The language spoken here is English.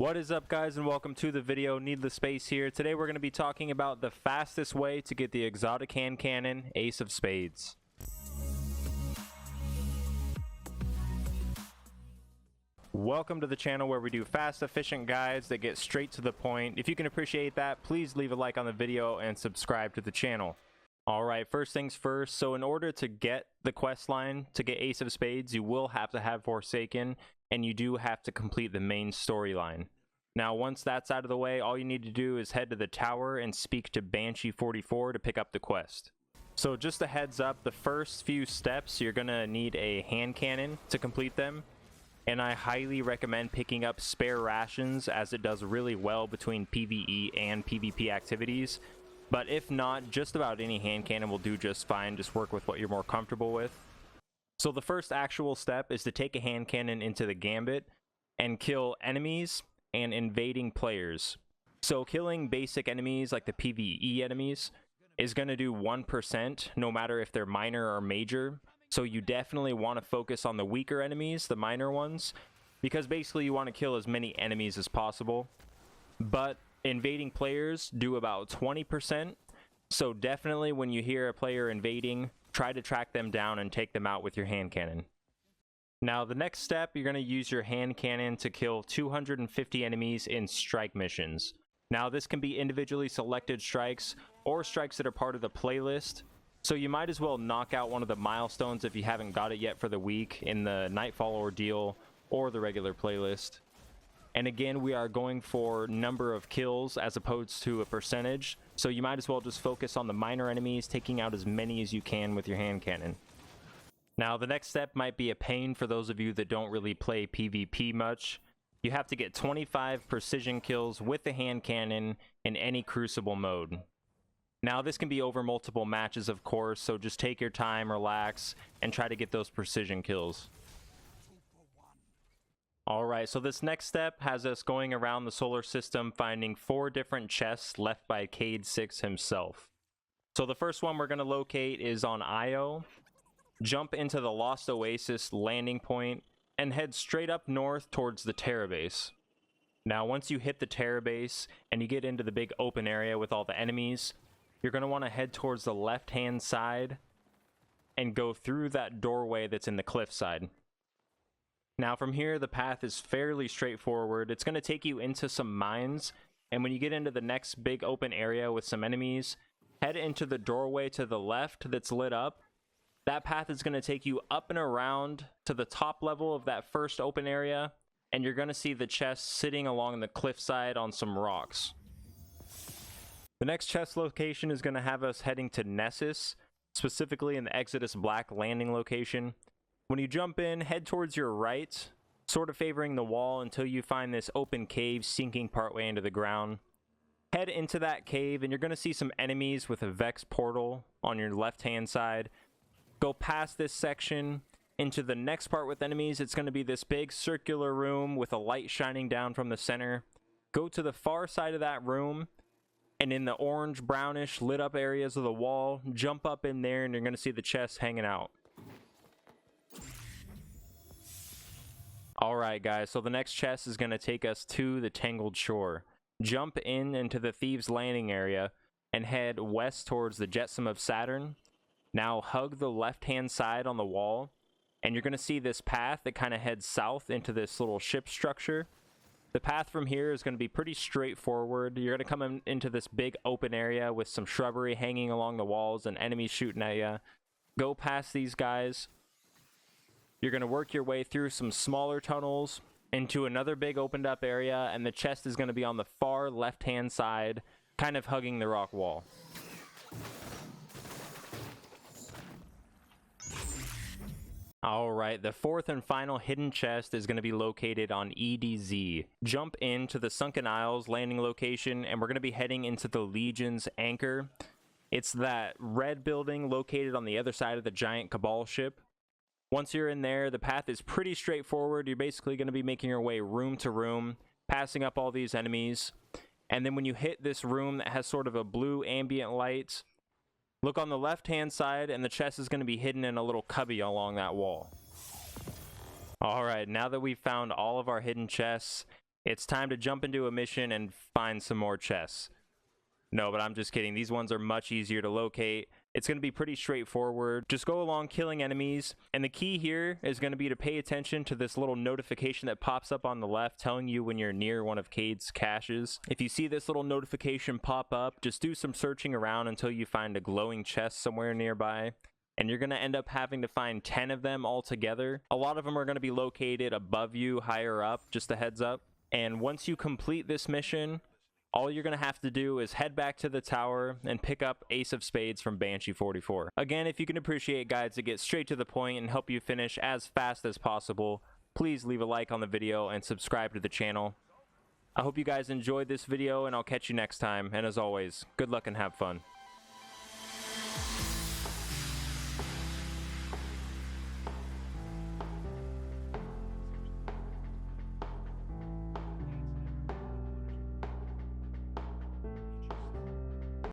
What is up, guys, and welcome to the video. NeedlessSpace here. Today we're going to be talking about the fastest way to get the exotic hand cannon, Ace of Spades. Welcome to the channel where we do fast, efficient guides that get straight to the point. If you can appreciate that, please leave a like on the video and subscribe to the channel. Alright, first things first. So in order to get the quest line to get Ace of Spades, you will have to have Forsaken, and you do have to complete the main storyline. Now, once that's out of the way, all you need to do is head to the tower and speak to Banshee 44 to pick up the quest. So just a heads up, the first few steps, you're going to need a hand cannon to complete them. And I highly recommend picking up spare rations, as it does really well between PvE and PvP activities. But if not, just about any hand cannon will do just fine. Just work with what you're more comfortable with. So the first actual step is to take a hand cannon into the gambit and kill enemies and invading players. So killing basic enemies like the PvE enemies is going to do 1%, no matter if they're minor or major. So you definitely want to focus on the weaker enemies, the minor ones, because basically you want to kill as many enemies as possible. But invading players do about 20%. So definitely when you hear a player invading, try to track them down and take them out with your hand cannon. Now, the next step, you're going to use your hand cannon to kill 250 enemies in strike missions. Now, this can be individually selected strikes or strikes that are part of the playlist. So you might as well knock out one of the milestones if you haven't got it yet for the week in the Nightfall Ordeal or the regular playlist. And again, we are going for number of kills as opposed to a percentage. So you might as well just focus on the minor enemies, taking out as many as you can with your hand cannon. Now, the next step might be a pain for those of you that don't really play PvP much. You have to get 25 precision kills with the hand cannon in any crucible mode. Now, this can be over multiple matches, of course, so just take your time, relax, and try to get those precision kills. Alright, so this next step has us going around the solar system, finding 4 different chests left by Cade 6 himself. So the first one we're going to locate is on Io. Jump into the Lost Oasis landing point, and head straight up north towards the Terra base. Now, once you hit the Terra base, and you get into the big open area with all the enemies, you're going to want to head towards the left-hand side, and go through that doorway that's in the cliffside. Now, from here, the path is fairly straightforward. It's going to take you into some mines, and when you get into the next big open area with some enemies, head into the doorway to the left that's lit up. That path is going to take you up and around to the top level of that first open area, and you're going to see the chest sitting along the cliffside on some rocks. The next chest location is going to have us heading to Nessus, specifically in the Exodus Black landing location. When you jump in, head towards your right, sort of favoring the wall until you find this open cave sinking partway into the ground. Head into that cave, and you're going to see some enemies with a Vex portal on your left-hand side. Go past this section into the next part with enemies. It's going to be this big circular room with a light shining down from the center. Go to the far side of that room, and in the orange brownish lit up areas of the wall, jump up in there, and you're going to see the chest hanging out. Alright, guys, so the next chest is going to take us to the Tangled Shore. Jump into the Thieves Landing area and head west towards the Jetsam of Saturn. Now hug the left-hand side on the wall, and you're going to see this path that kind of heads south into this little ship structure. The path from here is going to be pretty straightforward. You're going to come into this big open area with some shrubbery hanging along the walls and enemies shooting at you. Go past these guys. You're going to work your way through some smaller tunnels into another big opened up area, and the chest is going to be on the far left-hand side, kind of hugging the rock wall. Alright, the fourth and final hidden chest is going to be located on EDZ. Jump into the Sunken Isles landing location, and we're going to be heading into the Legion's anchor. It's that red building located on the other side of the giant Cabal ship. Once you're in there, the path is pretty straightforward. You're basically going to be making your way room to room, passing up all these enemies. And then when you hit this room that has sort of a blue ambient light, look on the left-hand side, and the chest is going to be hidden in a little cubby along that wall. Alright, now that we've found all of our hidden chests, It's time to jump into a mission and find some more chests. No, but I'm just kidding. These ones are much easier to locate. It's going to be pretty straightforward. Just go along killing enemies. And the key here is going to be to pay attention to this little notification that pops up on the left telling you when you're near one of Cade's caches. If you see this little notification pop up, just do some searching around until you find a glowing chest somewhere nearby. And you're going to end up having to find 10 of them all together. A lot of them are going to be located above you, higher up, just a heads up. And once you complete this mission, all you're going to have to do is head back to the tower and pick up Ace of Spades from Banshee 44. Again, if you can appreciate guides that get straight to the point and help you finish as fast as possible, please leave a like on the video and subscribe to the channel. I hope you guys enjoyed this video, and I'll catch you next time. And as always, good luck and have fun.